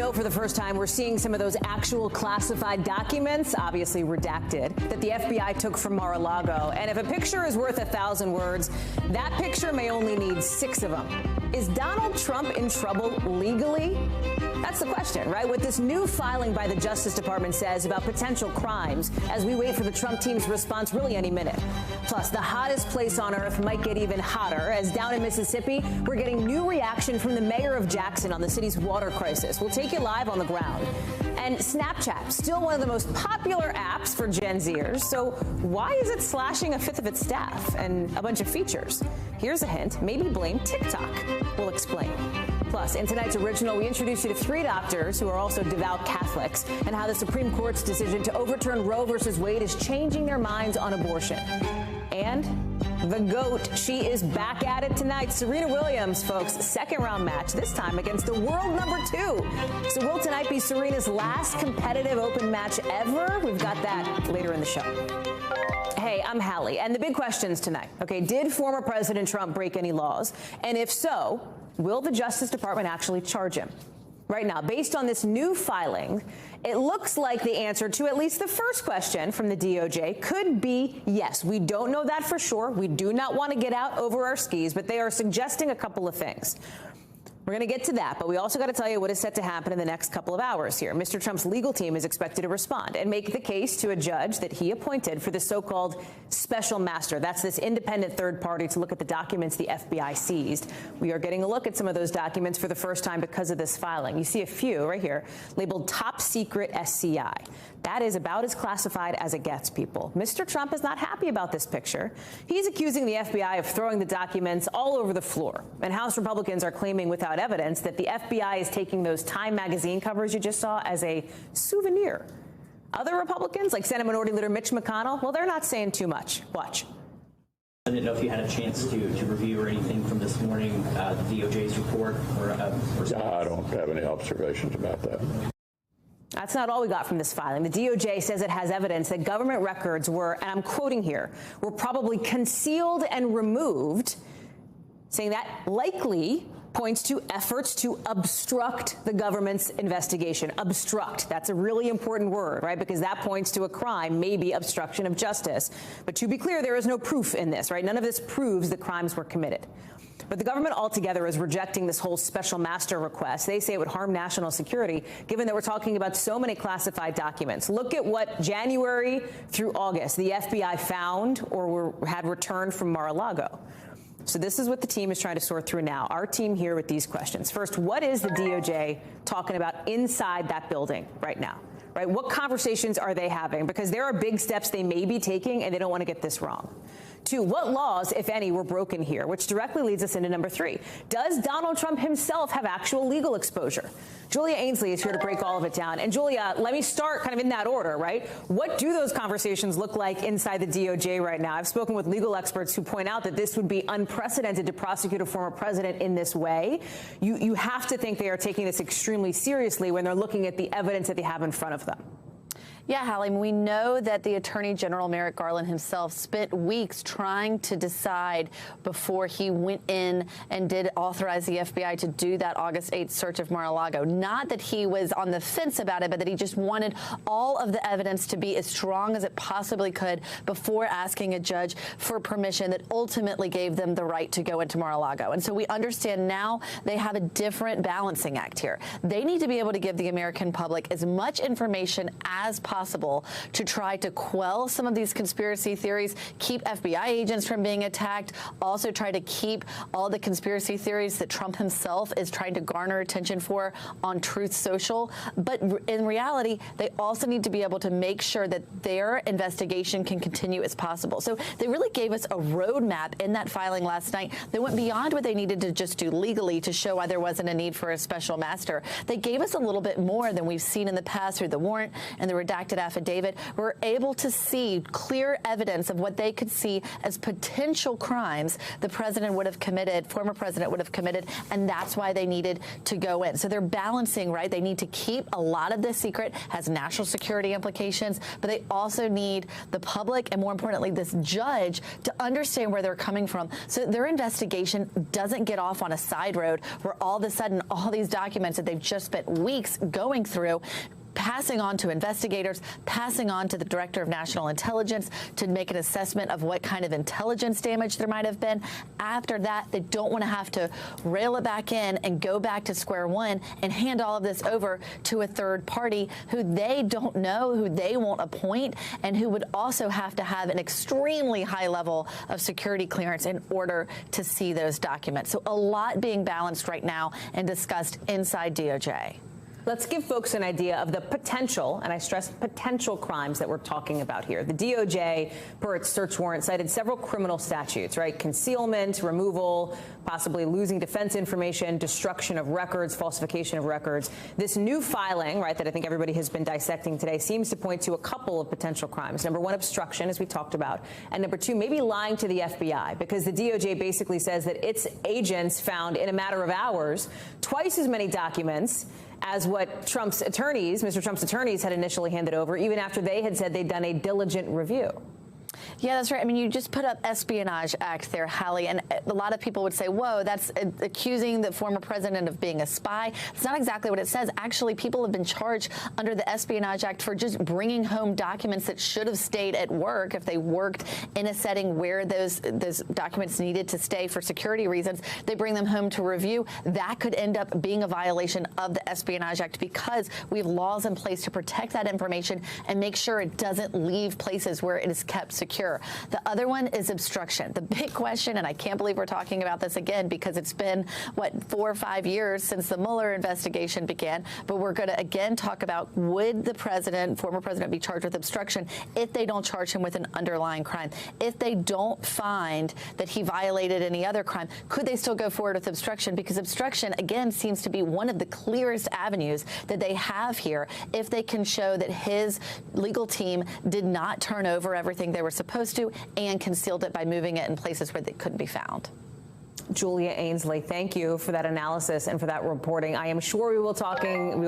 know for the first time we're seeing some of those actual classified documents, obviously redacted, that the FBI took from Mar-A-Lago. And if a picture is worth 1,000 words, that picture may only need 6 of them. Is Donald Trump in trouble legally? That's the question, right? What this new filing by the Justice Department says about potential crimes as we wait for the Trump team's response really any minute. Plus, the hottest place on earth might get even hotter as down in Mississippi, we're getting new reaction from the mayor of Jackson on the city's water crisis. We'll take you live on the ground. And Snapchat, still one of the most popular apps for Gen Zers. So why is it slashing 1/5 of its staff and a bunch of features? Here's a hint. Maybe blame TikTok. We'll explain. Plus, in tonight's original, we introduce you to 3 doctors who are also devout Catholics and how the Supreme Court's decision to overturn Roe versus Wade is changing their minds on abortion. And the GOAT, she is back at it tonight. Serena Williams, folks, 2nd-round match, this time against the world number 2. So will tonight be Serena's last competitive open match ever? We've got that later in the show. Hey, I'm Hallie, and the big questions tonight. Okay, did former President Trump break any laws? And if so, will the Justice Department actually charge him? Right now, based on this new filing, it looks like the answer to at least the first question from the DOJ could be yes. We don't know that for sure. We do not want to get out over our skis, but they are suggesting a couple of things. We're going to get to that, but we also got to tell you what is set to happen in the next couple of hours here. Mr. Trump's legal team is expected to respond and make the case to a judge that he appointed for the so-called special master. That's this independent third party to look at the documents the FBI seized. We are getting a look at some of those documents for the first time because of this filing. You see a few right here labeled top secret SCI. That is about as classified as it gets, people. Mr. Trump is not happy about this picture. He's accusing the FBI of throwing the documents all over the floor. And House Republicans are claiming without evidence that the FBI is taking those Time magazine covers you just saw as a souvenir. Other Republicans, like Senate Minority Leader Mitch McConnell, well, they're not saying too much. Watch. I didn't know if you had a chance to review or anything from this morning, the DOJ's report or I don't have any observations about that. That's not all we got from this filing. The DOJ says it has evidence that government records were, and I'm quoting here, were probably concealed and removed, saying that likely points to efforts to obstruct the government's investigation. Obstruct. That's a really important word, right? Because that points to a crime, maybe obstruction of justice. But to be clear, there is no proof in this, right? None of this proves that crimes were committed. But the government altogether is rejecting this whole special master request. They say it would harm national security, given that we're talking about so many classified documents. Look at what January through August the FBI found or had returned from Mar-A-Lago. So this is what the team is trying to sort through now. Our team here with these questions. First, what is the DOJ talking about inside that building right now? Right? What conversations are they having? Because there are big steps they may be taking, and they don't want to get this wrong. 2, what laws, if any, were broken here? Which directly leads us into number 3. Does Donald Trump himself have actual legal exposure? Julia Ainsley is here to break all of it down. And Julia, let me start kind of in that order, right? What do those conversations look like inside the DOJ right now? I've spoken with legal experts who point out that this would be unprecedented to prosecute a former president in this way. You have to think they are taking this extremely seriously when they're looking at the evidence that they have in front of them. Yeah, Hallie, we know that the Attorney General Merrick Garland himself spent weeks trying to decide before he went in and did authorize the FBI to do that August 8th search of Mar-A-Lago. Not that he was on the fence about it, but that he just wanted all of the evidence to be as strong as it possibly could before asking a judge for permission that ultimately gave them the right to go into Mar-A-Lago. And so we understand now they have a different balancing act here. They need to be able to give the American public as much information as possible to try to quell some of these conspiracy theories, keep FBI agents from being attacked, also try to keep all the conspiracy theories that Trump himself is trying to garner attention for on Truth Social. But in reality, they also need to be able to make sure that their investigation can continue as possible. So they really gave us a roadmap in that filing last night that went beyond what they needed to just do legally to show why there wasn't a need for a special master. They gave us a little bit more than we've seen in the past through the warrant and the redacted redacted affidavit, were able to see clear evidence of what they could see as potential crimes the president would have committed, former president would have committed, and that's why they needed to go in. So they're balancing, right? They need to keep a lot of this secret, has national security implications, but they also need the public and, more importantly, this judge to understand where they're coming from so that their investigation doesn't get off on a side road where all of a sudden all these documents that they've just spent weeks going through, passing on to investigators, passing on to the Director of National Intelligence to make an assessment of what kind of intelligence damage there might have been. After that, they don't want to have to rail it back in and go back to square one and hand all of this over to a third party who they don't know, who they won't appoint, and who would also have to have an extremely high level of security clearance in order to see those documents. So a lot being balanced right now and discussed inside DOJ. Let's give folks an idea of the potential, and I stress potential, crimes that we're talking about here. The DOJ, per its search warrant, cited several criminal statutes, right? Concealment, removal, possibly losing defense information, destruction of records, falsification of records. This new filing, right, that I think everybody has been dissecting today seems to point to a couple of potential crimes. Number one, obstruction, as we talked about. And number two, maybe lying to the FBI, because the DOJ basically says that its agents found in a matter of hours twice as many documents as what Trump's attorneys, Mr. Trump's attorneys, had initially handed over, even after they had said they'd done a diligent review. Yeah, that's right. I mean, you just put up Espionage Act there, Hallie, and a lot of people would say, whoa, that's accusing the former president of being a spy. It's not exactly what it says. Actually, people have been charged under the Espionage Act for just bringing home documents that should have stayed at work if they worked in a setting where those documents needed to stay for security reasons. They bring them home to review. That could end up being a violation of the Espionage Act because we have laws in place to protect that information and make sure it doesn't leave places where it is kept secure. The other one is obstruction. The big question, and I can't believe we're talking about this again because it's been, 4 or 5 years since the Mueller investigation began, but we're going to again talk about, would the president, former president, be charged with obstruction if they don't charge him with an underlying crime? If they don't find that he violated any other crime, could they still go forward with obstruction? Because obstruction, again, seems to be one of the clearest avenues that they have here if they can show that his legal team did not turn over everything they were supposed to and concealed it by moving it in places where they couldn't be found. Julia Ainsley, thank you for that analysis and for that reporting. I am sure we will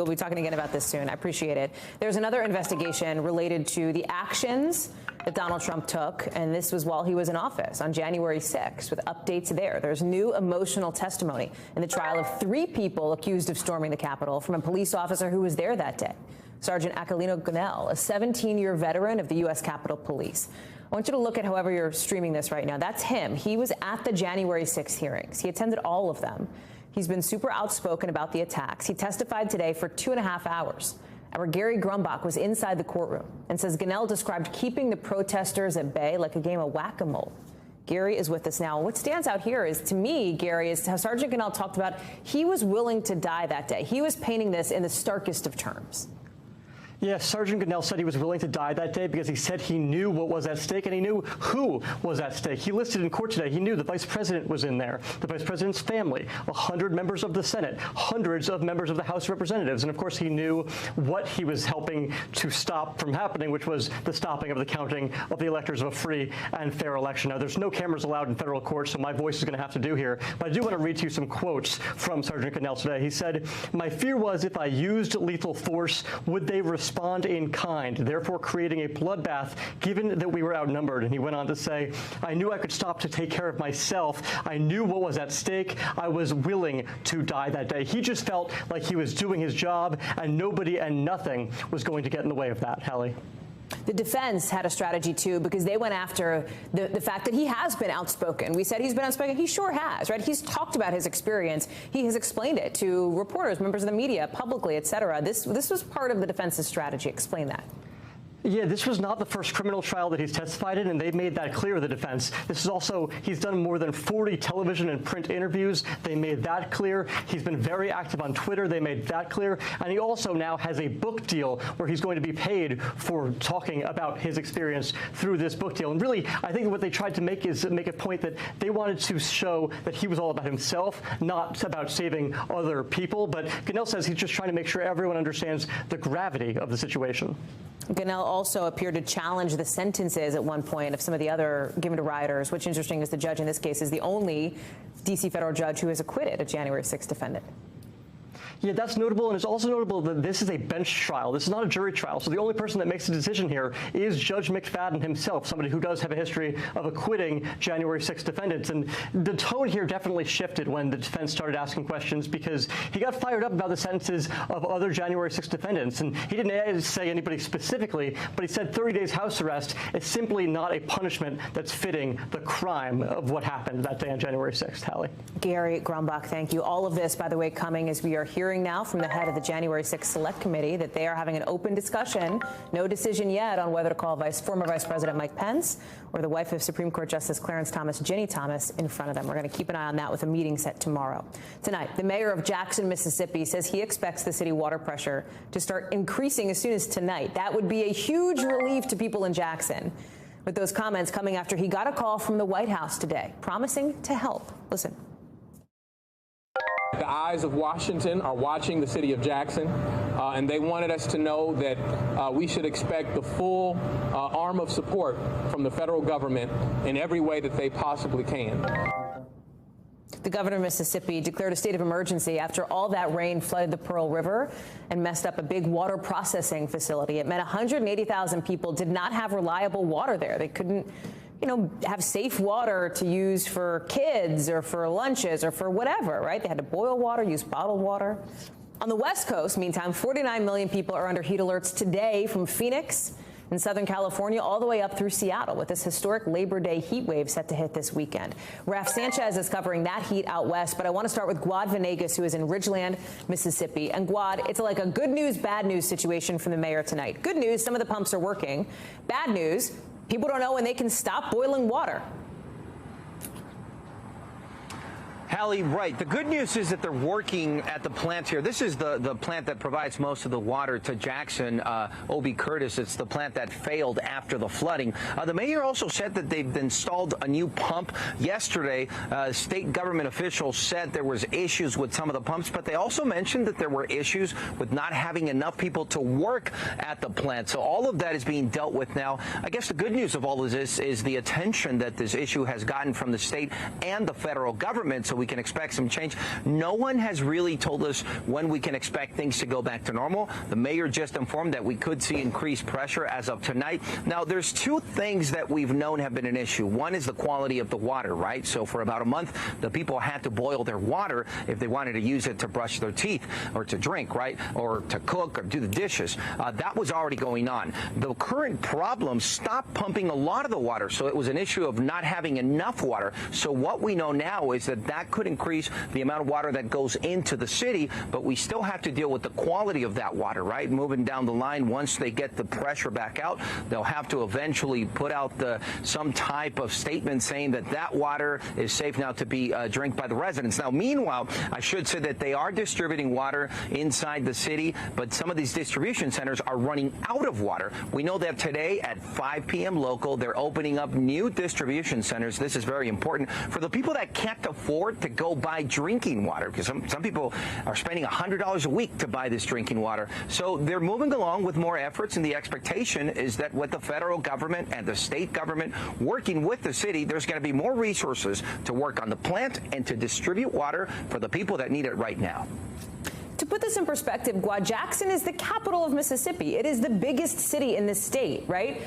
be talking again about this soon. I appreciate it. There's another investigation related to the actions that Donald Trump took, and this was while he was in office on January 6th, with updates there. There's new emotional testimony in the trial of 3 people accused of storming the Capitol from a police officer who was there that day. Sergeant Aquilino Gonell, a 17-year veteran of the U.S. Capitol Police. I want you to look at, however you're streaming this right now. That's him. He was at the January 6th hearings. He attended all of them. He's been super outspoken about the attacks. He testified today for 2.5 hours. Our Gary Grumbach was inside the courtroom and says Gonell described keeping the protesters at bay like a game of whack-a-mole. Gary is with us now. What stands out here is, to me, Gary, is how Sergeant Gonell talked about he was willing to die that day. He was painting this in the starkest of terms. Yes, Sergeant Gonell said he was willing to die that day because he said he knew what was at stake and he knew who was at stake. He listed in court today, he knew the vice president was in there, the vice president's family, 100 members of the Senate, hundreds of members of the House of Representatives. And of course, he knew what he was helping to stop from happening, which was the stopping of the counting of the electors of a free and fair election. Now, there's no cameras allowed in federal court, so my voice is going to have to do here. But I do want to read to you some quotes from Sergeant Gonell today. He said, "My fear was if I used lethal force, would they respond in kind, therefore creating a bloodbath, given that we were outnumbered." And he went on to say, "I knew I could stop to take care of myself. I knew what was at stake. I was willing to die that day." He just felt like he was doing his job, and nobody and nothing was going to get in the way of that. Hallie? The defense had a strategy, too, because they went after the fact that he has been outspoken. We said he's been outspoken. He sure has, right? He's talked about his experience. He has explained it to reporters, members of the media, publicly, et cetera. This was part of the defense's strategy. Explain that. Yeah, this was not the first criminal trial that he's testified in, and they've made that clear, the defense. This is also, he's done more than 40 television and print interviews. They made that clear. He's been very active on Twitter. They made that clear. And he also now has a book deal where he's going to be paid for talking about his experience through this book deal. And really, I think what they tried to make is make a point that they wanted to show that he was all about himself, not about saving other people. But Gunnell says he's just trying to make sure everyone understands the gravity of the situation. Gunnell also appeared to challenge the sentences at one point of some of the other given to rioters, which, interesting, is the judge in this case is the only D.C. federal judge who has acquitted a January 6th defendant. Yeah, that's notable, and it's also notable that this is a bench trial. This is not a jury trial, so the only person that makes a decision here is Judge McFadden himself, somebody who does have a history of acquitting January 6th defendants. And the tone here definitely shifted when the defense started asking questions, because he got fired up about the sentences of other January 6th defendants. And he didn't say anybody specifically, but he said 30 days house arrest is simply not a punishment that's fitting the crime of what happened that day on January 6th. Hallie. Gary Grumbach, thank you. All of this, by the way, coming as we are hearing now from the head of the January 6th Select Committee that they are having an open discussion, no decision yet on whether to call former Vice President Mike Pence or the wife of Supreme Court Justice Clarence Thomas, Ginny Thomas, in front of them. We're going to keep an eye on that with a meeting set tomorrow. Tonight, the mayor of Jackson, Mississippi, says he expects the city water pressure to start increasing as soon as tonight. That would be a huge relief to people in Jackson. With those comments coming after he got a call from the White House today, promising to help. Listen. The eyes of Washington are watching the city of Jackson, and they wanted us to know that we should expect the full arm of support from the federal government in every way that they possibly can. The governor of Mississippi declared a state of emergency after all that rain flooded the Pearl River and messed up a big water processing facility. It meant 180,000 people did not have reliable water there. They couldn't have safe water to use for kids or for lunches or for whatever, right? They had to boil water, use bottled water. On the West Coast, meantime, 49 million people are under heat alerts today from Phoenix in Southern California all the way up through Seattle, with this historic Labor Day heat wave set to hit this weekend. Raf Sanchez is covering that heat out west, but I want to start with Guad Venegas, who is in Ridgeland, Mississippi. And Guad, it's like a good news, bad news situation from the mayor tonight. Good news, some of the pumps are working. Bad news, people don't know when they can stop boiling water. Hallie, right. The good news is that they're working at the plant here. This is the plant that provides most of the water to Jackson, O.B. Curtis. It's the plant that failed after the flooding. The mayor also said that they've installed a new pump. Yesterday, state government officials said there was issues with some of the pumps, but they also mentioned that there were issues with not having enough people to work at the plant. So all of that is being dealt with now. I guess the good news of all of this is the attention that this issue has gotten from the state and the federal government, so we can expect some change. No one has really told us when we can expect things to go back to normal. The mayor just informed that we could see increased pressure as of tonight. Now, there's two things that we've known have been an issue. One is the quality of the water, right? So for about a month, the people had to boil their water if they wanted to use it to brush their teeth or to drink, right? Or to cook or do the dishes. That was already going on. The current problem stopped pumping a lot of the water, so it was an issue of not having enough water. So what we know now is that could increase the amount of water that goes into the city, but we still have to deal with the quality of that water, right? Moving down the line, once they get the pressure back out, they'll have to eventually put out some type of statement saying that that water is safe now to be drank by the residents. Now, meanwhile, I should say that they are distributing water inside the city, but some of these distribution centers are running out of water. We know that today at 5 p.m. local, they're opening up new distribution centers. This is very important for the people that can't afford to go buy drinking water, because some people are spending $100 a week to buy this drinking water. So they're moving along with more efforts, and the expectation is that with the federal government and the state government working with the city, there's going to be more resources to work on the plant and to distribute water for the people that need it right now. To put this in perspective, Guad, Jackson is the capital of Mississippi. It is the biggest city in the state, right?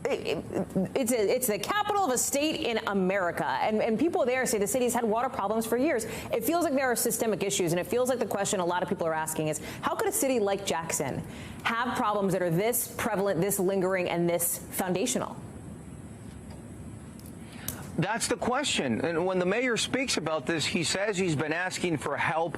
It's the capital of a state in America, and people there say the city's had water problems for years. It feels like there are systemic issues, and it feels like the question a lot of people are asking is, how could a city like Jackson have problems that are this prevalent, this lingering, and this foundational? That's the question. And when the mayor speaks about this, he says he's been asking for help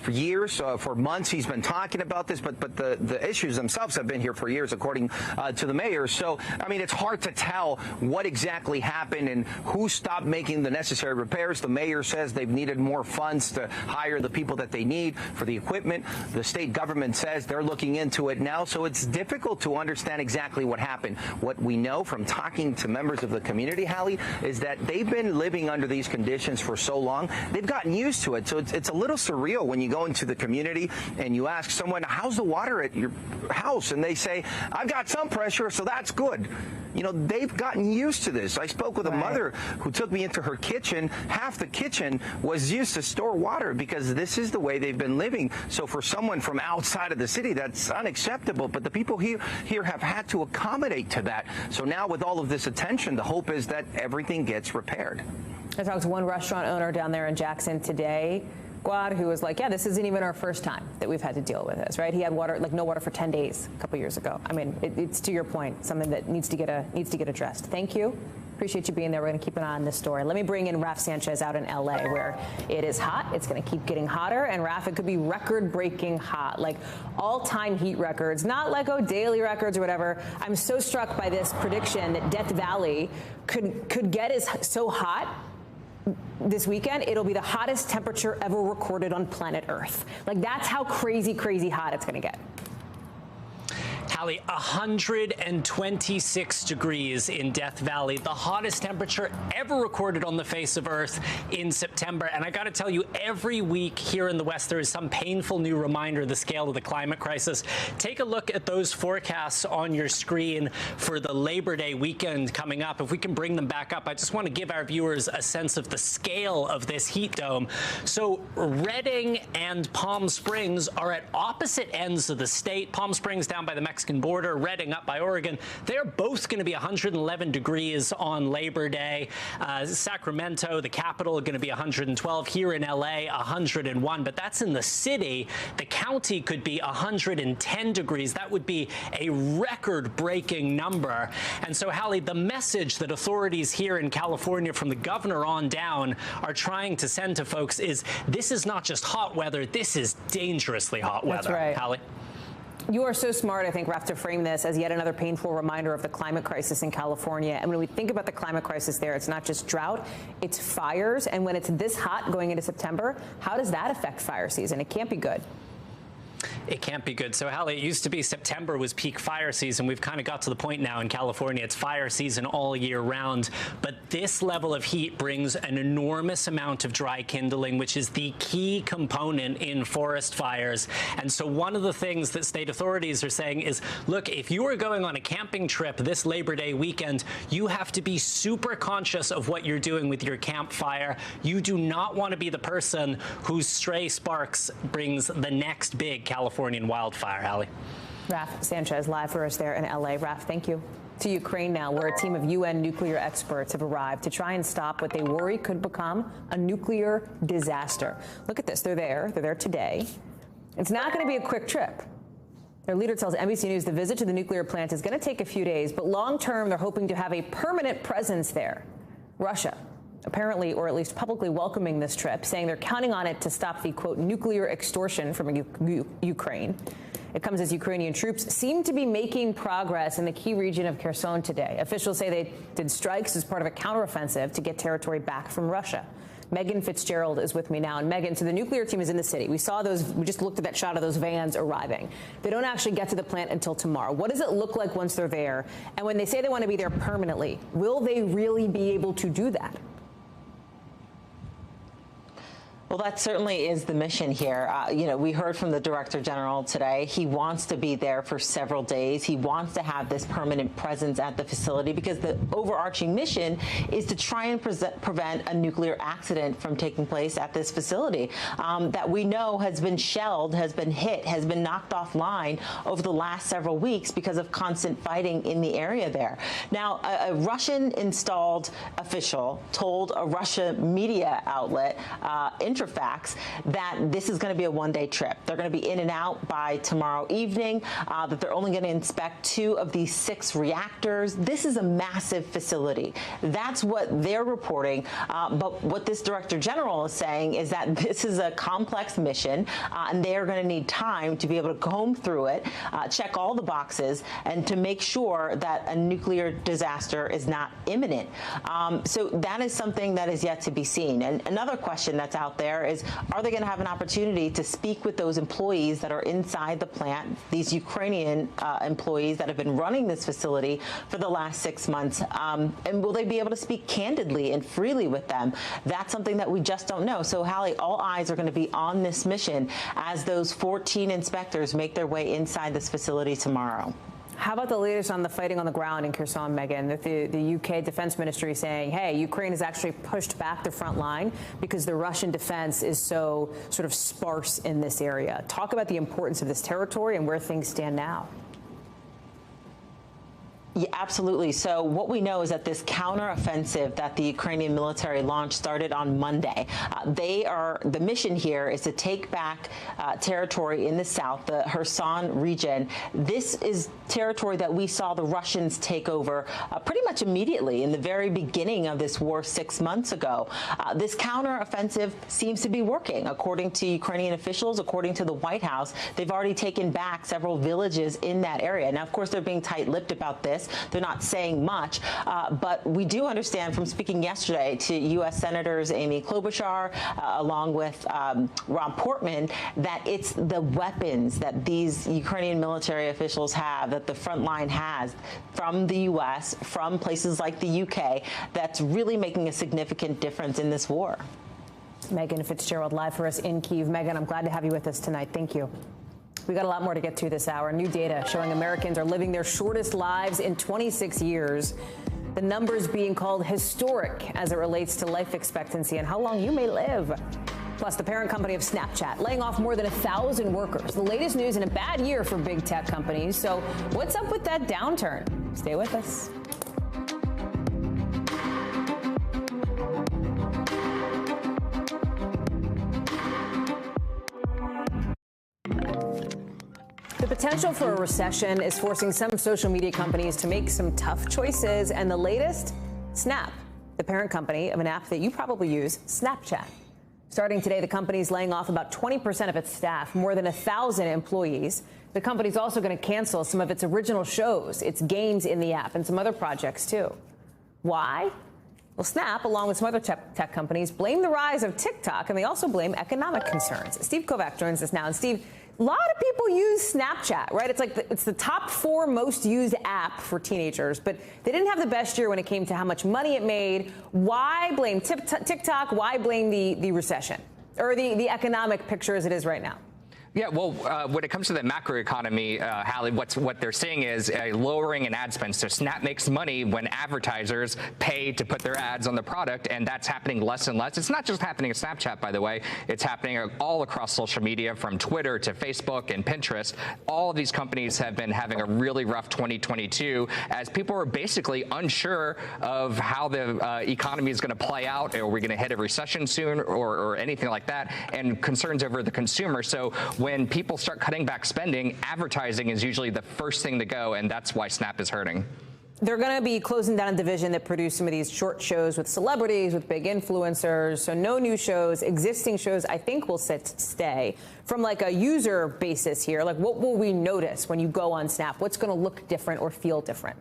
for years, for months. He's been talking about this, but the issues themselves have been here for years, according to the mayor. So, I mean, it's hard to tell what exactly happened and who stopped making the necessary repairs. The mayor says they've needed more funds to hire the people that they need for the equipment. The state government says they're looking into it now. So it's difficult to understand exactly what happened. What we know from talking to members of the community, Hallie, is that they've been living under these conditions for so long, they've gotten used to it. So it's a little surreal when you go into the community and you ask someone, how's the water at your house? And they say, I've got some pressure, so that's good. You know, they've gotten used to this. I spoke with a mother who took me into her kitchen. Half the kitchen was used to store water because this is the way they've been living. So for someone from outside of the city, that's unacceptable. But the people here have had to accommodate to that. So now with all of this attention, the hope is that everything gets repaired. I talked to one restaurant owner down there in Jackson today, Guad, who was like, yeah, this isn't even our first time that we've had to deal with this, right? He had water, like no water for 10 days a couple years ago. I mean, it's to your point, something that needs to get addressed. Thank you. Appreciate you being there. We're going to keep an eye on this story. Let me bring in Raf Sanchez out in L.A., where it is hot. It's going to keep getting hotter. And, Raf, it could be record-breaking hot, like all-time heat records, not like, daily records or whatever. I'm so struck by this prediction that Death Valley could get so hot this weekend, it'll be the hottest temperature ever recorded on planet Earth. Like, that's how crazy, crazy hot it's going to get. Hallie, 126 degrees in Death Valley, the hottest temperature ever recorded on the face of Earth in September. And I got to tell you, every week here in the West, there is some painful new reminder of the scale of the climate crisis. Take a look at those forecasts on your screen for the Labor Day weekend coming up. If we can bring them back up, I just want to give our viewers a sense of the scale of this heat dome. So Redding and Palm Springs are at opposite ends of the state. Palm Springs down by the Mexican border, Redding up by Oregon. They're both going to be 111 degrees on Labor Day. Sacramento, the capital, going to be 112. Here in LA, 101. But that's in the city. The county could be 110 degrees. That would be a record-breaking number. And so, Hallie, the message that authorities here in California, from the governor on down, are trying to send to folks is this is not just hot weather. This is dangerously hot weather. That's right. Hallie? You are so smart, I think, Raf, to frame this as yet another painful reminder of the climate crisis in California. And when we think about the climate crisis there, it's not just drought, it's fires. And when it's this hot going into September, how does that affect fire season? It can't be good. It can't be good. So, Hallie, it used to be September was peak fire season. We've kind of got to the point now in California, it's fire season all year round. But this level of heat brings an enormous amount of dry kindling, which is the key component in forest fires. And so one of the things that state authorities are saying is, look, if you are going on a camping trip this Labor Day weekend, you have to be super conscious of what you're doing with your campfire. You do not want to be the person whose stray sparks brings the next big Californian wildfire, Hallie. Raf Sanchez live for us there in L.A. Raf, thank you. To Ukraine now, where a team of UN nuclear experts have arrived to try and stop what they worry could become a nuclear disaster. Look at this. They're there today. It's not going to be a quick trip. Their leader tells NBC News the visit to the nuclear plant is going to take a few days, but long term, they're hoping to have a permanent presence there. Russia, apparently, or at least publicly welcoming this trip, saying they're counting on it to stop the, quote, nuclear extortion from Ukraine. It comes as Ukrainian troops seem to be making progress in the key region of Kherson today. Officials say they did strikes as part of a counteroffensive to get territory back from Russia. Megan Fitzgerald is with me now. And Megan, so the nuclear team is in the city. We saw those, we just looked at that shot of those vans arriving. They don't actually get to the plant until tomorrow. What does it look like once they're there? And when they say they want to be there permanently, will they really be able to do that? Well, that certainly is the mission here. We heard from the Director General today. He wants to be there for several days. He wants to have this permanent presence at the facility because the overarching mission is to try and prevent a nuclear accident from taking place at this facility that we know has been shelled, has been hit, has been knocked offline over the last several weeks because of constant fighting in the area there. Now, a Russian-installed official told a Russia media outlet in Interfax that this is going to be a one-day trip. They're going to be in and out by tomorrow evening, that they're only going to inspect 2 of these 6 reactors. This is a massive facility. That's what they're reporting. But what this Director General is saying is that this is a complex mission, and they are going to need time to be able to comb through it, check all the boxes, and to make sure that a nuclear disaster is not imminent. So that is something that is yet to be seen. And another question that's out there is, are they going to have an opportunity to speak with those employees that are inside the plant, these Ukrainian employees that have been running this facility for the last 6 months? And will they be able to speak candidly and freely with them? That's something that we just don't know. So, Hallie, all eyes are going to be on this mission as those 14 inspectors make their way inside this facility tomorrow. How about the latest on the fighting on the ground in Kherson, Megan? The UK Defense Ministry saying, hey, Ukraine has actually pushed back the front line because the Russian defense is so sort of sparse in this area. Talk about the importance of this territory and where things stand now. Yeah, absolutely. So what we know is that this counteroffensive that the Ukrainian military launched started on Monday. The mission here is to take back territory in the south, the Kherson region. This is territory that we saw the Russians take over pretty much immediately in the very beginning of this war 6 months ago. This counteroffensive seems to be working. According to Ukrainian officials, according to the White House, they've already taken back several villages in that area. Now, of course, they're being tight-lipped about this. They're not saying much, but we do understand from speaking yesterday to U.S. Senators Amy Klobuchar, along with Ron Portman, that it's the weapons that these Ukrainian military officials have, that the front line has from the U.S., from places like the U.K., that's really making a significant difference in this war. Megan Fitzgerald live for us in Kyiv. Megan, I'm glad to have you with us tonight. Thank you. We got a lot more to get to this hour. New data showing Americans are living their shortest lives in 26 years. The numbers being called historic as it relates to life expectancy and how long you may live. Plus, the parent company of Snapchat laying off more than 1,000 workers. The latest news in a bad year for big tech companies. So what's up with that downturn? Stay with us. The potential for a recession is forcing some social media companies to make some tough choices. And the latest, Snap, the parent company of an app that you probably use, Snapchat. Starting today, the company is laying off about 20% of its staff, more than 1,000 employees. The company's also going to cancel some of its original shows, its games in the app, and some other projects, too. Why? Well, Snap, along with some other tech companies, blame the rise of TikTok, and they also blame economic concerns. Steve Kovac joins us now. And Steve, a lot of people use Snapchat, right? It's like it's the top 4 most used app for teenagers, but they didn't have the best year when it came to how much money it made. Why blame TikTok? Why blame the recession or the economic picture as it is right now? Yeah, well, when it comes to the macroeconomy, Hallie, what they're seeing is a lowering in ad spend. So Snap makes money when advertisers pay to put their ads on the product, and that's happening less and less. It's not just happening at Snapchat, by the way. It's happening all across social media, from Twitter to Facebook and Pinterest. All of these companies have been having a really rough 2022 as people are basically unsure of how the economy is going to play out. Are we going to hit a recession soon or anything like that? And concerns over the consumer. So when people start cutting back spending, advertising is usually the first thing to go, and that's why Snap is hurting. They're going to be closing down a division that produced some of these short shows with celebrities, with big influencers. So no new shows. Existing shows, I think, will stay. From like a user basis here, like what will we notice when you go on Snap? What's going to look different or feel different?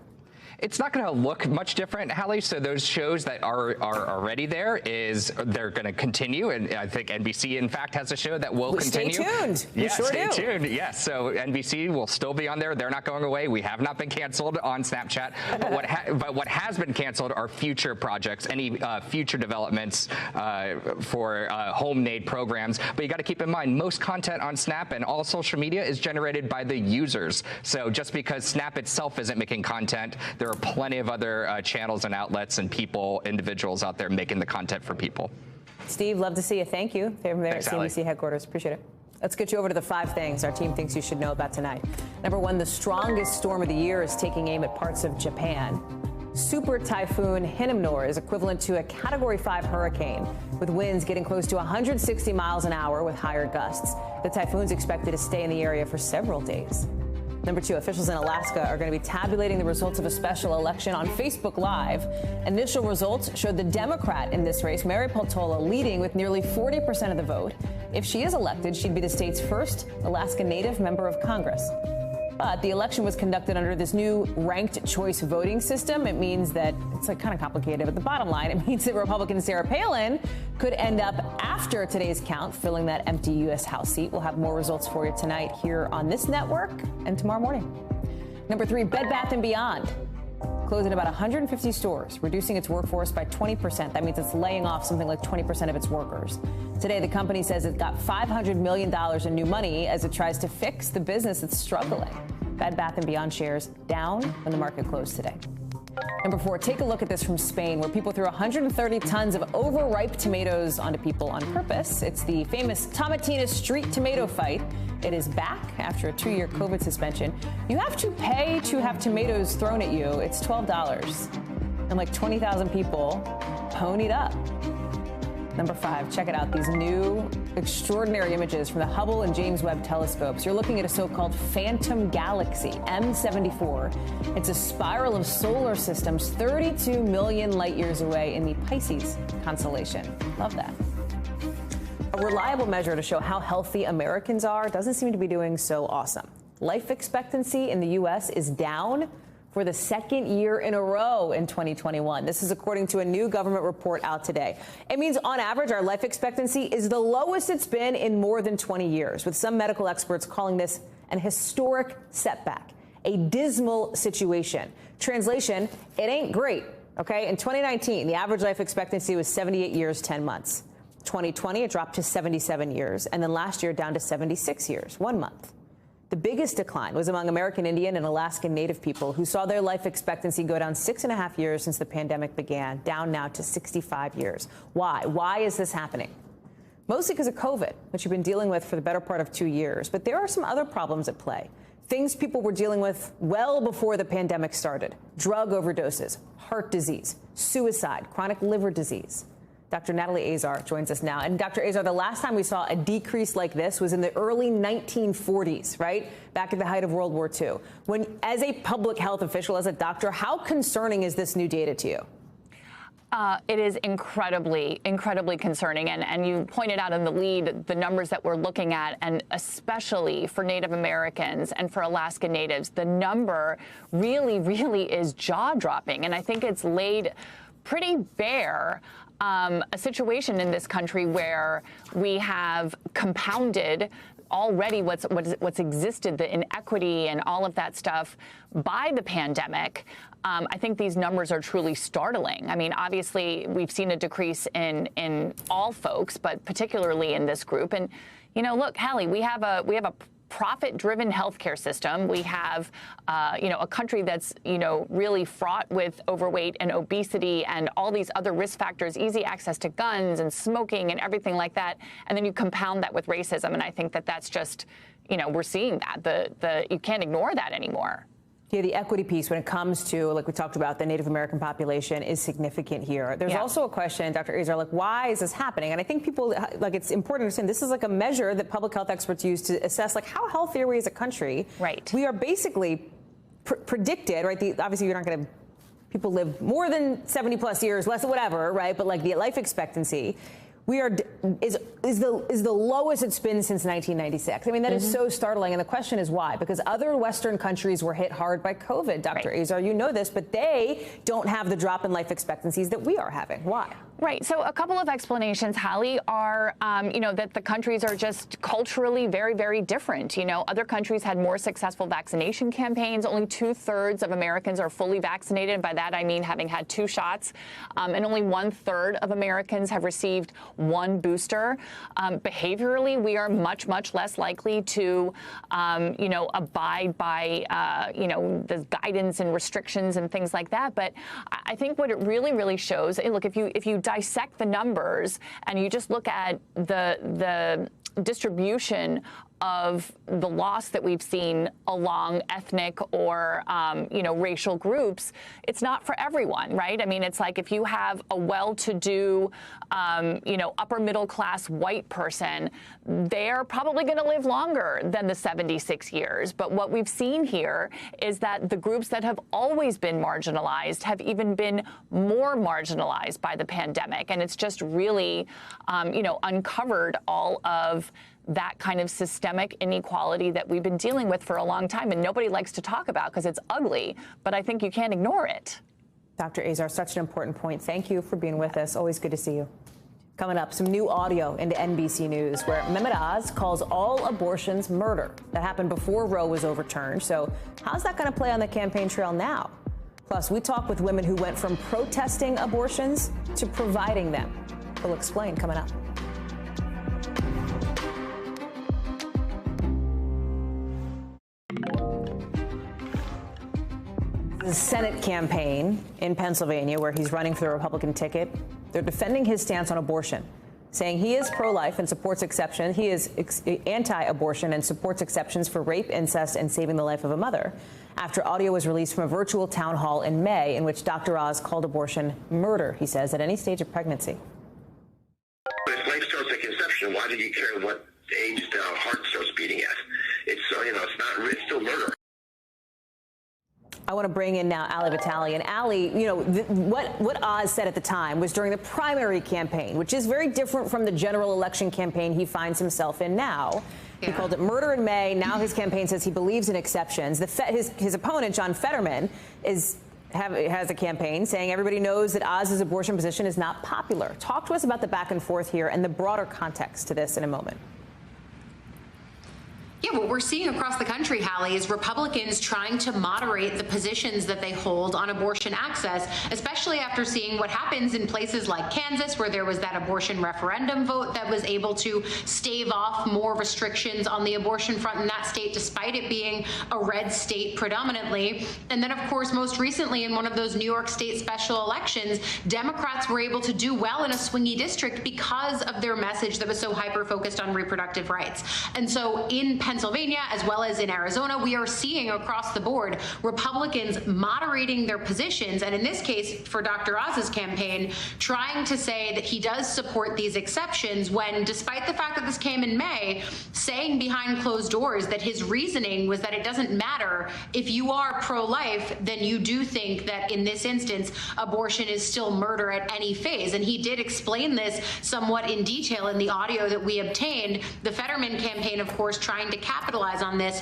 It's not going to look much different, Hallie. So those shows that are already there they're going to continue, and I think NBC, in fact, has a show that will continue. Stay tuned. Yeah, stay tuned. Yes, so NBC will still be on there. They're not going away. We have not been canceled on Snapchat. But what has been canceled are future projects, any future developments for home-made programs. But you got to keep in mind, most content on Snap and all social media is generated by the users. So just because Snap itself isn't making content, there are plenty of other channels and outlets and individuals out there making the content for people. Steve, love to see you. Thank you. From there Thanks, at CNBC headquarters. Appreciate it. Let's get you over to the 5 things our team thinks you should know about tonight. Number 1, the strongest storm of the year is taking aim at parts of Japan. Super Typhoon Hinamnor is equivalent to a Category 5 hurricane, with winds getting close to 160 miles an hour with higher gusts. The typhoon's expected to stay in the area for several days. Number 2, officials in Alaska are going to be tabulating the results of a special election on Facebook Live. Initial results showed the Democrat in this race, Mary Peltola, leading with nearly 40% of the vote. If she is elected, she'd be the state's first Alaska Native member of Congress. But the election was conducted under this new ranked choice voting system. It means that it's kind of complicated, but the bottom line, it means that Republican Sarah Palin could end up after today's count filling that empty U.S. House seat. We'll have more results for you tonight here on this network and tomorrow morning. Number 3, Bed Bath & Beyond closing about 150 stores, reducing its workforce by 20%. That means it's laying off something like 20% of its workers. Today, the company says it got $500 million in new money as it tries to fix the business that's struggling. Bed Bath & Beyond shares down when the market closed today. Number 4, take a look at this from Spain, where people threw 130 tons of overripe tomatoes onto people on purpose. It's the famous Tomatina street tomato fight. It is back after a 2-year COVID suspension. You have to pay to have tomatoes thrown at you. It's $12. And like 20,000 people ponied up. Number 5, check it out. These new extraordinary images from the Hubble and James Webb telescopes. You're looking at a so-called phantom galaxy, M74. It's a spiral of solar systems 32 million light years away in the Pisces constellation. Love that. A reliable measure to show how healthy Americans are doesn't seem to be doing so awesome. Life expectancy in the U.S. is down for the second year in a row in 2021. This is according to a new government report out today. It means on average, our life expectancy is the lowest it's been in more than 20 years, with some medical experts calling this an historic setback, a dismal situation. Translation, it ain't great, okay? In 2019, the average life expectancy was 78 years, 10 months. 2020, it dropped to 77 years, and then last year down to 76 years, 1 month. The biggest decline was among American Indian and Alaskan Native people, who saw their life expectancy go down 6.5 years since the pandemic began, down now to 65 years. Why? Why is this happening? Mostly because of COVID, which we've been dealing with for the better part of 2 years. But there are some other problems at play. Things people were dealing with well before the pandemic started. Drug overdoses, heart disease, suicide, chronic liver disease. Dr. Natalie Azar joins us now. And Dr. Azar, the last time we saw a decrease like this was in the early 1940s, right? Back at the height of World War II. When, as a public health official, as a doctor, how concerning is this new data to you? It is incredibly, incredibly concerning. And you pointed out in the lead the numbers that we're looking at, and especially for Native Americans and for Alaska Natives, the number really, really is jaw-dropping. And I think it's laid pretty bare a situation in this country where we have compounded already what's existed, the inequity and all of that stuff, by the pandemic. I think these numbers are truly startling. I mean, obviously, we've seen a decrease in all folks, but particularly in this group. And, you know, look, Hallie, we have a profit-driven healthcare system. We have, a country that's, really fraught with overweight and obesity and all these other risk factors, easy access to guns and smoking and everything like that. And then you compound that with racism. And I think that that's just, we're seeing that. You can't ignore that anymore. Yeah, the equity piece when it comes to, like we talked about, the Native American population is significant here. There's also a question, Dr. Azar, why is this happening? And I think people, it's important to understand this is a measure that public health experts use to assess, how healthy are we as a country? Right. We are basically predicted, right? Obviously, you're not going to, people live more than 70 plus years, less, whatever, right? But the life expectancy is the lowest it's been since 1996. I mean, that is so startling. And the question is why? Because other Western countries were hit hard by COVID, Dr. Azar. You know this, but they don't have the drop in life expectancies that we are having. Why? Right. So a couple of explanations, Hallie, are, that the countries are just culturally very, very different. Other countries had more successful vaccination campaigns. Only 2/3 of Americans are fully vaccinated. By that, I mean having had 2 shots. And only 1/3 of Americans have received 1 booster. Behaviorally, we are much, much less likely to, abide by, the guidance and restrictions and things like that. But I think what it really, really shows, look, if you dissect the numbers and you just look at the distribution of the loss that we've seen along ethnic or, racial groups, it's not for everyone, right? I mean, it's like if you have a well-to-do, upper middle class white person, they're probably going to live longer than the 76 years. But what we've seen here is that the groups that have always been marginalized have even been more marginalized by the pandemic. And it's just really, uncovered all of that kind of systemic inequality that we've been dealing with for a long time and nobody likes to talk about because it's ugly. But I think you can't ignore it. Dr. Azar, such an important point. Thank you for being with us. Always good to see you. Coming up, some new audio into NBC News where Mehmet Oz calls all abortions murder. That happened before Roe was overturned. So how's that going to play on the campaign trail now? Plus, we talk with women who went from protesting abortions to providing them. We'll explain coming up. The Senate campaign in Pennsylvania, where he's running for the Republican ticket, they're defending his stance on abortion, saying he is pro-life and supports exceptions. He is anti-abortion and supports exceptions for rape, incest, and saving the life of a mother. After audio was released from a virtual town hall in May in which Dr. Oz called abortion murder, he says, at any stage of pregnancy. If life starts at conception, why do you care what age the heart starts beating at? It's it's still murder. I want to bring in now Hallie Vitale. And Hallie, what Oz said at the time was during the primary campaign, which is very different from the general election campaign he finds himself in now. Yeah. He called it murder in May. Now his campaign says he believes in exceptions. His opponent, John Fetterman, has a campaign saying everybody knows that Oz's abortion position is not popular. Talk to us about the back and forth here and the broader context to this in a moment. Yeah, what we're seeing across the country, Hallie, is Republicans trying to moderate the positions that they hold on abortion access, especially after seeing what happens in places like Kansas, where there was that abortion referendum vote that was able to stave off more restrictions on the abortion front in that state, despite it being a red state predominantly. And then, of course, most recently in one of those New York State special elections, Democrats were able to do well in a swingy district because of their message that was so hyper-focused on reproductive rights. And so in Pennsylvania, as well as in Arizona, we are seeing across the board Republicans moderating their positions, and in this case, for Dr. Oz's campaign, trying to say that he does support these exceptions when, despite the fact that this came in May, saying behind closed doors that his reasoning was that it doesn't matter if you are pro-life, then you do think that in this instance, abortion is still murder at any phase. And he did explain this somewhat in detail in the audio that we obtained. The Fetterman campaign, of course, trying to capitalize on this,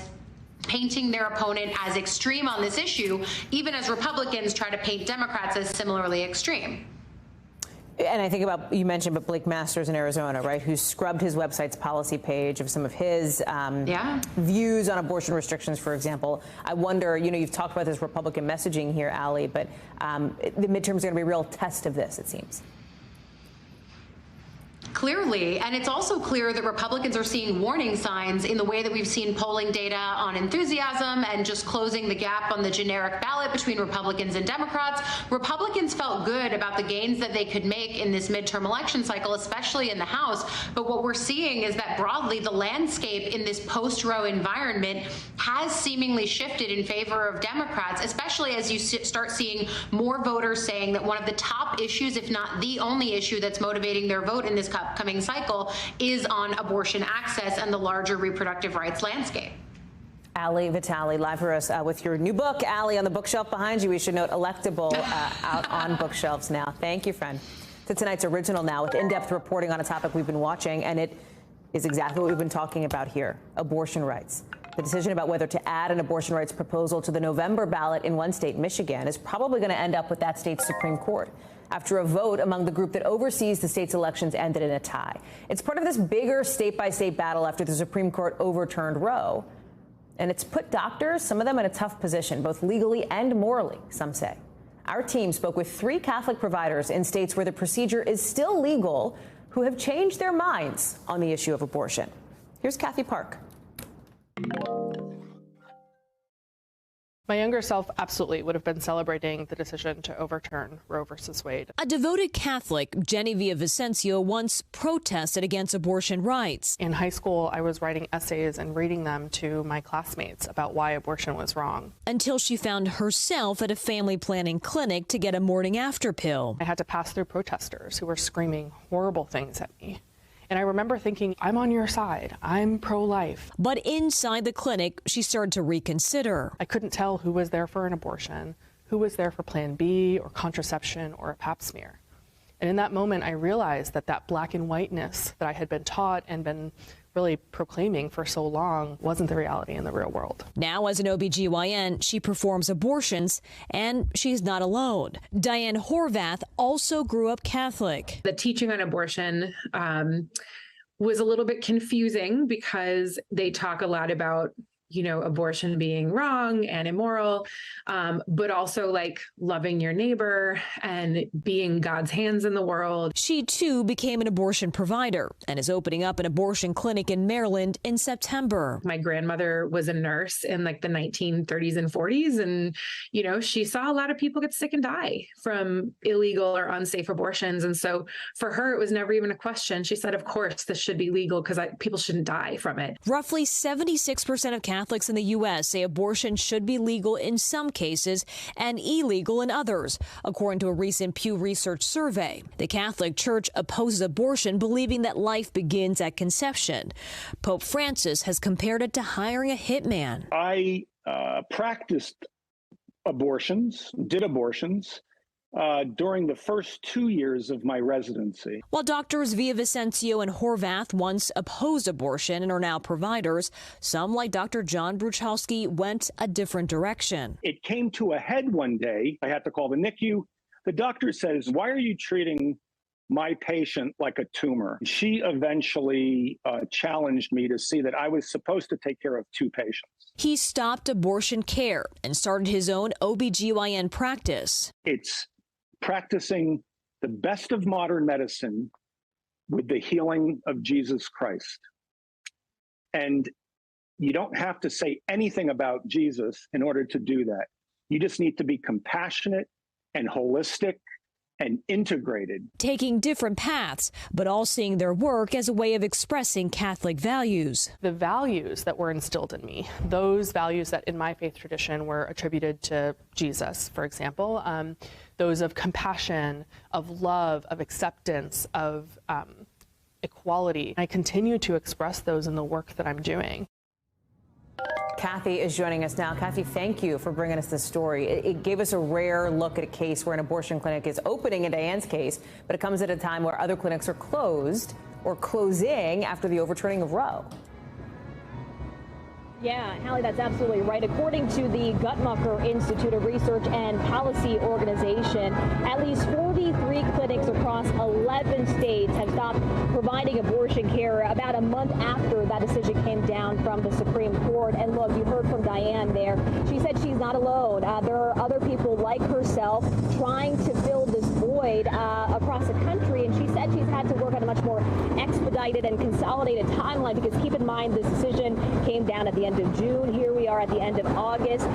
painting their opponent as extreme on this issue, even as Republicans try to paint Democrats as similarly extreme. And I think about, you mentioned, but Blake Masters in Arizona, right, who scrubbed his website's policy page of some of his views on abortion restrictions, for example. I wonder, you've talked about this Republican messaging here, Hallie, but the midterms are going to be a real test of this, it seems. Clearly, and it's also clear that Republicans are seeing warning signs in the way that we've seen polling data on enthusiasm and just closing the gap on the generic ballot between Republicans and Democrats. Republicans felt good about the gains that they could make in this midterm election cycle, especially in the House. But what we're seeing is that broadly, the landscape in this post-Roe environment has seemingly shifted in favor of Democrats, especially as you start seeing more voters saying that one of the top issues, if not the only issue that's motivating their vote in this upcoming cycle, is on abortion access and the larger reproductive rights landscape. Hallie Vitale, live for us with your new book, Hallie, on the bookshelf behind you. We should note, electable, out on bookshelves now. Thank you, friend. To tonight's original now, with in-depth reporting on a topic we've been watching, and it is exactly what we've been talking about here, abortion rights. The decision about whether to add an abortion rights proposal to the November ballot in one state, Michigan, is probably going to end up with that state's Supreme Court, after a vote among the group that oversees the state's elections ended in a tie. It's part of this bigger state-by-state battle after the Supreme Court overturned Roe. And it's put doctors, some of them, in a tough position, both legally and morally, some say. Our team spoke with 3 Catholic providers in states where the procedure is still legal who have changed their minds on the issue of abortion. Here's Kathy Park. My younger self absolutely would have been celebrating the decision to overturn Roe versus Wade. A devoted Catholic, Jenny Villavicencio, once protested against abortion rights. In high school, I was writing essays and reading them to my classmates about why abortion was wrong. Until she found herself at a family planning clinic to get a morning after pill. I had to pass through protesters who were screaming horrible things at me. And I remember thinking, I'm on your side. I'm pro-life. But inside the clinic, she started to reconsider. I couldn't tell who was there for an abortion, who was there for Plan B or contraception or a pap smear. And in that moment, I realized that that black and whiteness that I had been taught and been really proclaiming for so long wasn't the reality in the real world. Now, as an OBGYN, she performs abortions, and she's not alone. Diane Horvath also grew up Catholic. The teaching on abortion was a little bit confusing because they talk a lot about, you know, abortion being wrong and immoral, but also like loving your neighbor and being God's hands in the world. She too became an abortion provider and is opening up an abortion clinic in Maryland in September. My grandmother was a nurse in like the 1930s and 40s. And, you know, she saw a lot of people get sick and die from illegal or unsafe abortions. And so for her, it was never even a question. She said, of course, this should be legal because people shouldn't die from it. Roughly 76% of Catholics in the U.S. say abortion should be legal in some cases and illegal in others, according to a recent Pew Research survey. The Catholic Church opposes abortion, believing that life begins at conception. Pope Francis has compared it to hiring a hitman. I practiced abortions, did abortions, during the first 2 years of my residency. While doctors Villavicencio and Horvath once opposed abortion and are now providers, some, like Dr. John Bruchowski, went a different direction. It came to a head one day. I had to call the NICU. The doctor says, "Why are you treating my patient like a tumor?" She eventually challenged me to see that I was supposed to take care of two patients. He stopped abortion care and started his own OBGYN practice. It's practicing the best of modern medicine with the healing of Jesus Christ. And you don't have to say anything about Jesus in order to do that. You just need to be compassionate and holistic and integrated. Taking different paths, but all seeing their work as a way of expressing Catholic values. The values that were instilled in me, those values that in my faith tradition were attributed to Jesus, for example, those of compassion, of love, of acceptance, of equality. I continue to express those in the work that I'm doing. Kathy is joining us now. Kathy, thank you for bringing us this story. It gave us a rare look at a case where an abortion clinic is opening in Diane's case, but it comes at a time where other clinics are closed or closing after the overturning of Roe. Yeah, Hallie, that's absolutely right. According to the Guttmacher Institute of Research and Policy Organization, at least 43 clinics across 11 states have stopped providing abortion care about a month after that decision came down from the Supreme Court. And look, you heard from Diane there. She said she's not alone. There are other people like herself trying to fill this void across the country. And she said she's had to work on a much more expedited and consolidated timeline because keep in mind this decision came down at the end of June. Here we are at the end of August.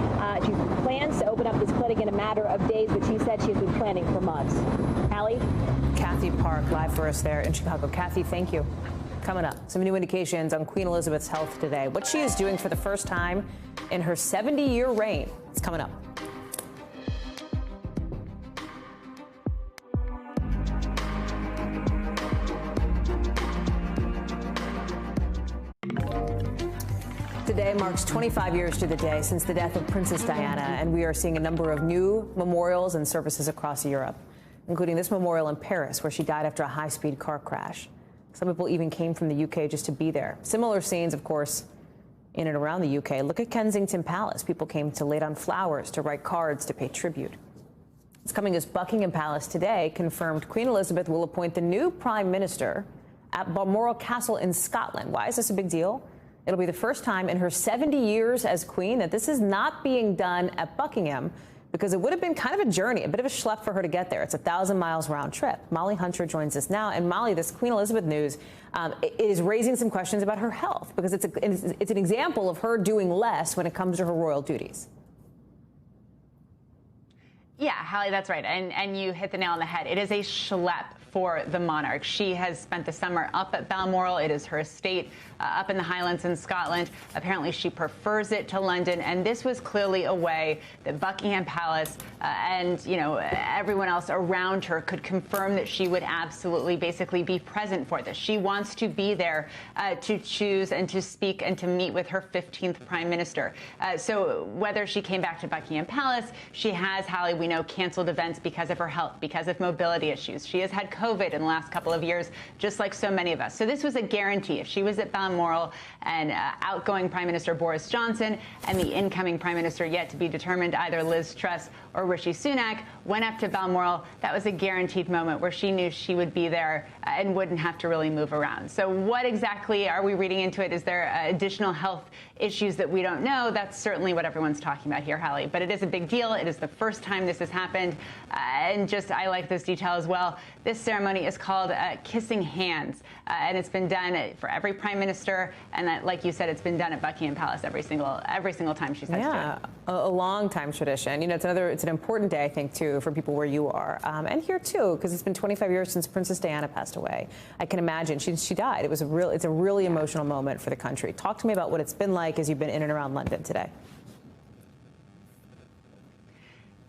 She plans to open up this clinic in a matter of days, but she said she's been planning for months. Hallie? Kathy Park, live for us there in Chicago. Kathy, thank you. Coming up, some new indications on Queen Elizabeth's health today. What she is doing for the first time in her 70-year reign. It's coming up. Today marks 25 years to the day since the death of Princess Diana, and we are seeing a number of new memorials and services across Europe, including this memorial in Paris, where she died after a high-speed car crash. Some people even came from the UK just to be there. Similar scenes, of course, in and around the UK. Look at Kensington Palace. People came to lay down flowers, to write cards, to pay tribute. It's coming as Buckingham Palace today confirmed Queen Elizabeth will appoint the new Prime Minister at Balmoral Castle in Scotland. Why is this a big deal? It'll be the first time in her 70 years as Queen that this is not being done at Buckingham, because it would have been kind of a journey, a bit of a schlep for her to get there. It's 1,000 miles round trip. Molly Hunter joins us now. And Molly, this Queen Elizabeth news is raising some questions about her health, because it's an example of her doing less when it comes to her royal duties. Yeah, Hallie, that's right. And you hit the nail on the head. It is a schlep for the monarch. She has spent the summer up at Balmoral. It is her estate up in the Highlands in Scotland. Apparently, she prefers it to London. And this was clearly a way that Buckingham Palace and, everyone else around her could confirm that she would absolutely basically be present for this. She wants to be there to choose and to speak and to meet with her 15th prime minister. So whether she came back to Buckingham Palace, she has, Hallie, we know, canceled events because of her health, because of mobility issues. She has had COVID in the last couple of years, just like so many of us. So this was a guarantee. If she was at Balmoral and outgoing Prime Minister Boris Johnson and the incoming Prime Minister yet to be determined, either Liz Truss or Rishi Sunak, went up to Balmoral, that was a guaranteed moment where she knew she would be there and wouldn't have to really move around. So what exactly are we reading into it? Is there additional health issues that we don't know? That's certainly what everyone's talking about here, Hallie. But it is a big deal. It is the first time this has happened. And just, I like this detail as well. This ceremony is called Kissing Hands. And it's been done for every prime minister. And that, like you said, it's been done at Buckingham Palace every single time she's had to do it. A long time tradition. It's an important day, I think, too, for people where you are. And here, too, because it's been 25 years since Princess Diana passed away. I can imagine she died. It's a really emotional moment for the country. Talk to me about what it's been like as you've been in and around London today.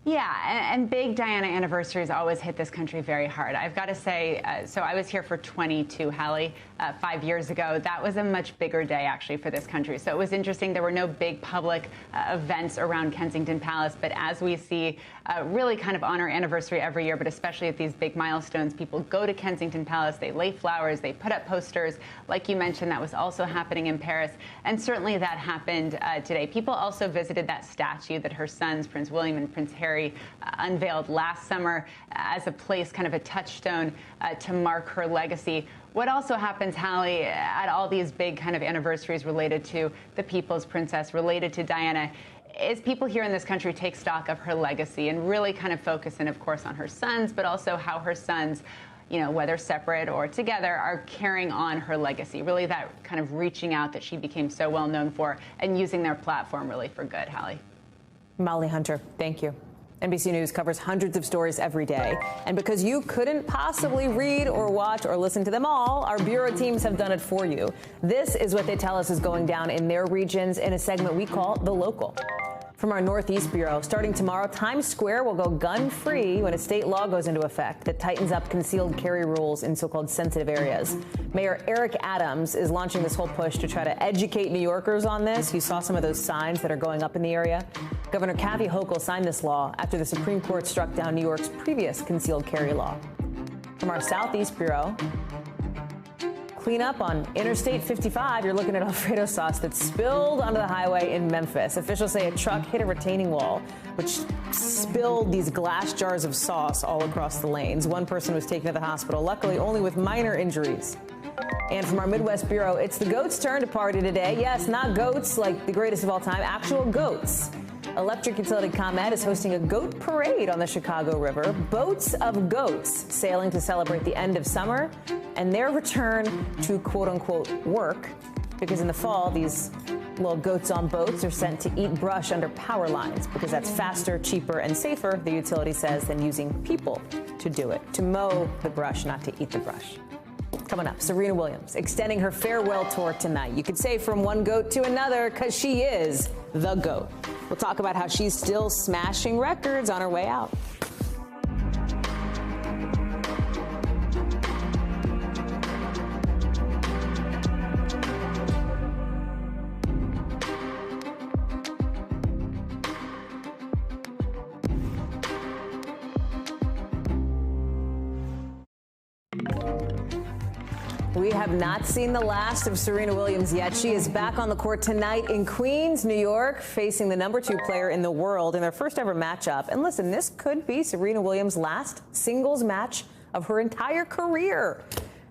Yeah, and big Diana anniversaries always hit this country very hard. I've got to say, so I was here for 22, Hallie, 5 years ago. That was a much bigger day, actually, for this country. So it was interesting. There were no big public events around Kensington Palace. But as we see, really kind of on our anniversary every year, but especially at these big milestones, people go to Kensington Palace. They lay flowers. They put up posters. Like you mentioned, that was also happening in Paris. And certainly that happened today. People also visited that statue that her sons, Prince William and Prince Harry, unveiled last summer as a place, kind of a touchstone to mark her legacy. What also happens, Hallie, at all these big kind of anniversaries related to the People's Princess, related to Diana, is people here in this country take stock of her legacy and really kind of focus in, of course, on her sons, but also how her sons, whether separate or together, are carrying on her legacy. Really that kind of reaching out that she became so well known for and using their platform really for good, Hallie. Molly Hunter, thank you. NBC News covers hundreds of stories every day. And because you couldn't possibly read or watch or listen to them all, our bureau teams have done it for you. This is what they tell us is going down in their regions in a segment we call The Local. From our Northeast Bureau, starting tomorrow, Times Square will go gun-free when a state law goes into effect that tightens up concealed carry rules in so-called sensitive areas. Mayor Eric Adams is launching this whole push to try to educate New Yorkers on this. You saw some of those signs that are going up in the area. Governor Kathy Hochul signed this law after the Supreme Court struck down New York's previous concealed carry law. From our Southeast Bureau, clean up on Interstate 55. You're looking at Alfredo sauce that spilled onto the highway in Memphis. Officials say a truck hit a retaining wall, which spilled these glass jars of sauce all across the lanes. One person was taken to the hospital, luckily only with minor injuries. And from our Midwest Bureau, it's the goats' turn to party today. Yes, not goats like the greatest of all time, actual goats. Electric Utility ComEd is hosting a goat parade on the Chicago River. Boats of goats sailing to celebrate the end of summer and their return to quote-unquote work, because in the fall, these little goats on boats are sent to eat brush under power lines because that's faster, cheaper, and safer, the utility says, than using people to do it, to mow the brush, not to eat the brush. Coming up, Serena Williams extending her farewell tour tonight. You could say from one goat to another because she is the GOAT. We'll talk about how she's still smashing records on her way out. We have not seen the last of Serena Williams yet. She is back on the court tonight in Queens, New York, facing the #2 player in the world in their first ever matchup. And listen, this could be Serena Williams' last singles match of her entire career.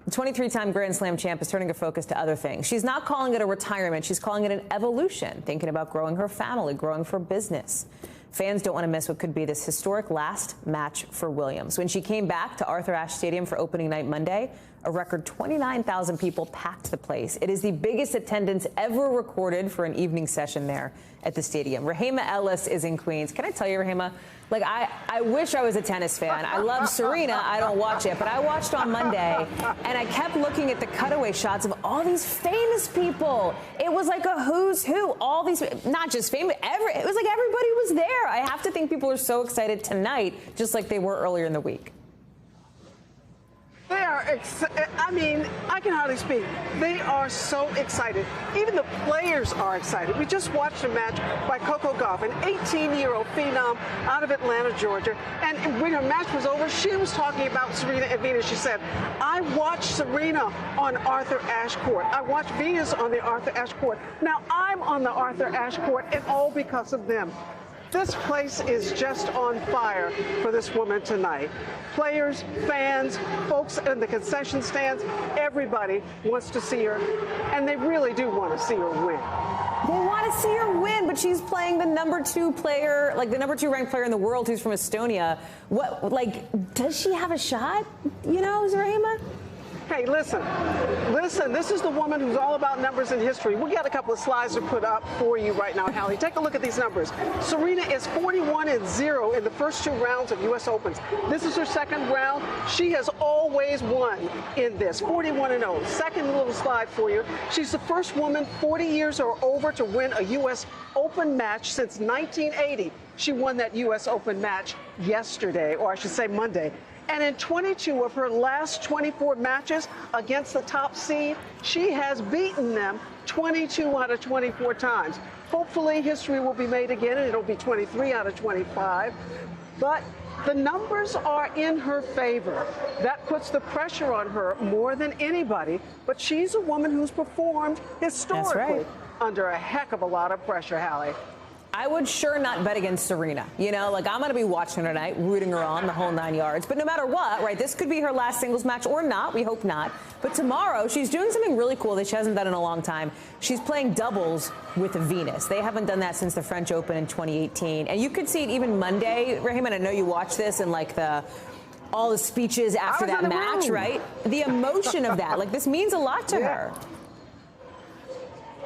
The 23-time Grand Slam champ is turning her focus to other things. She's not calling it a retirement. She's calling it an evolution, thinking about growing her family, growing for business. Fans don't want to miss what could be this historic last match for Williams. When she came back to Arthur Ashe Stadium for opening night Monday, a record 29,000 people packed the place. It is the biggest attendance ever recorded for an evening session there. at the stadium. Rahima Ellis is in Queens. Can I tell you, Rahima, like, I wish I was a tennis fan. I love Serena. I don't watch it, but I watched on Monday, and I kept looking at the cutaway shots of all these famous people. It was like a who's who. All these, not just famous, it was like everybody was there. I have to think people are so excited tonight, just like they were earlier in the week. They are, I mean, I can hardly speak. They are so excited. Even the players are excited. We just watched a match by Coco Gauff, an 18-year-old phenom out of Atlanta, Georgia. And when her match was over, she was talking about Serena and Venus. She said, I watched Serena on Arthur Ashe Court. I watched Venus on the Arthur Ashe Court. Now I'm on the Arthur Ashe Court, and all because of them. This place is just on fire for this woman tonight. Players, fans, folks in the concession stands, everybody wants to see her, and they really do want to see her win. They want to see her win, but she's playing the number 2 player, like the number 2 ranked player in the world who's from Estonia. What, like, does she have a shot, you know, Rahima? Hey, listen, this is the woman who's all about numbers and history. We got a couple of slides to put up for you right now, Hallie. Take a look at these numbers. Serena is 41-0 in the first 2 rounds of U.S. Opens. This is her second round. She has always won in this, 41-0. Second little slide for you. She's the first woman 40 years or over to win a U.S. Open match since 1980. She won that U.S. Open match yesterday, or I should say Monday. And in 22 of her last 24 matches against the top seed, she has beaten them 22 out of 24 times. Hopefully history will be made again, and it'll be 23 out of 25. But the numbers are in her favor. That puts the pressure on her more than anybody. But she's a woman who's performed historically under a heck of a lot of pressure, Hallie. I would sure not bet against Serena. You know, like, I'm going to be watching her tonight, rooting her on the whole 9 yards. But no matter what, right, this could be her last singles match or not. We hope not. But tomorrow, she's doing something really cool that she hasn't done in a long time. She's playing doubles with Venus. They haven't done that since the French Open in 2018. And you could see it even Monday, Rahim, and I know you watched this and, like, all the speeches after that match, right? The emotion of that, like, this means a lot to her.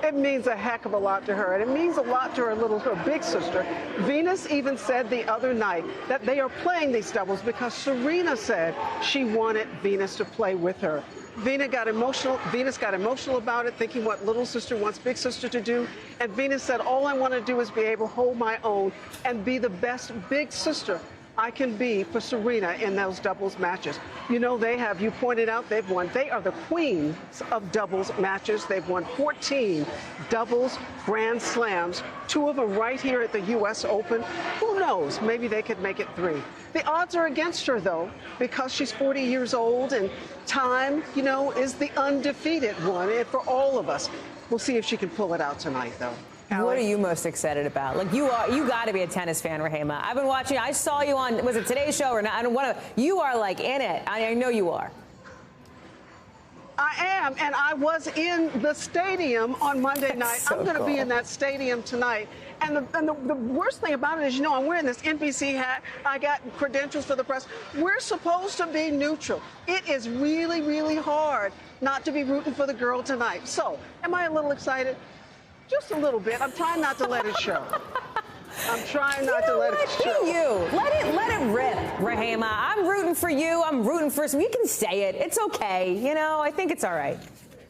It means a heck of a lot to her, and it means a lot to her big sister. Venus even said the other night that they are playing these doubles because Serena said she wanted Venus to play with her. Venus got emotional about it, thinking what little sister wants big sister to do. And Venus said, all I want to do is be able to hold my own and be the best big sister I can be for Serena in those doubles matches. You know, you pointed out, they've won. They are the queens of doubles matches. They've won 14 doubles Grand Slams, 2 of them right here at the U.S. Open. Who knows? Maybe they could make it 3. The odds are against her, though, because she's 40 years old, and time, you know, is the undefeated one, and for all of us. We'll see if she can pull it out tonight, though. What are you most excited about? Like, you got to be a tennis fan, Rahima. I've been watching. I saw you on, was it Today's Show or not? I don't want to. You are like in it. I know you are. I am, and I was in the stadium on Monday night. So I'm going to be cool. in that stadium tonight. And the worst thing about it is, you know, I'm wearing this NBC hat. I got credentials for the press. We're supposed to be neutral. It is really, really hard not to be rooting for the girl tonight. So, am I a little excited? Just a little bit. I'm trying not to let it show. I'm trying not to let it show. Let it rip, Rahima. I'm rooting for you. I'm rooting for some. You can say it. It's okay. You know, I think it's all right.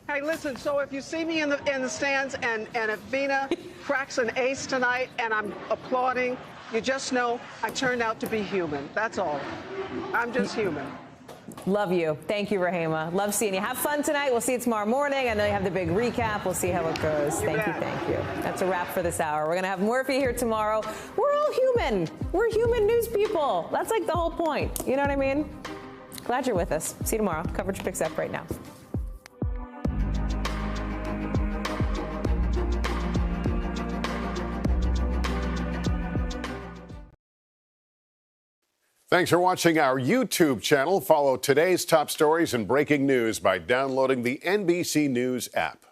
Hey, listen, so if you see me in the stands and if Vina cracks an ace tonight and I'm applauding, you just know I turned out to be human. That's all. I'm just human. Love you. Thank you, Rahima. Love seeing you. Have fun tonight. We'll see you tomorrow morning. I know you have the big recap. We'll see how it goes. Thank you. That's a wrap for this hour. We're going to have more for you here tomorrow. We're all human. We're human news people. That's like the whole point. You know what I mean? Glad you're with us. See you tomorrow. Coverage picks up right now. Thanks for watching our YouTube channel. Follow today's top stories and breaking news by downloading the NBC News app.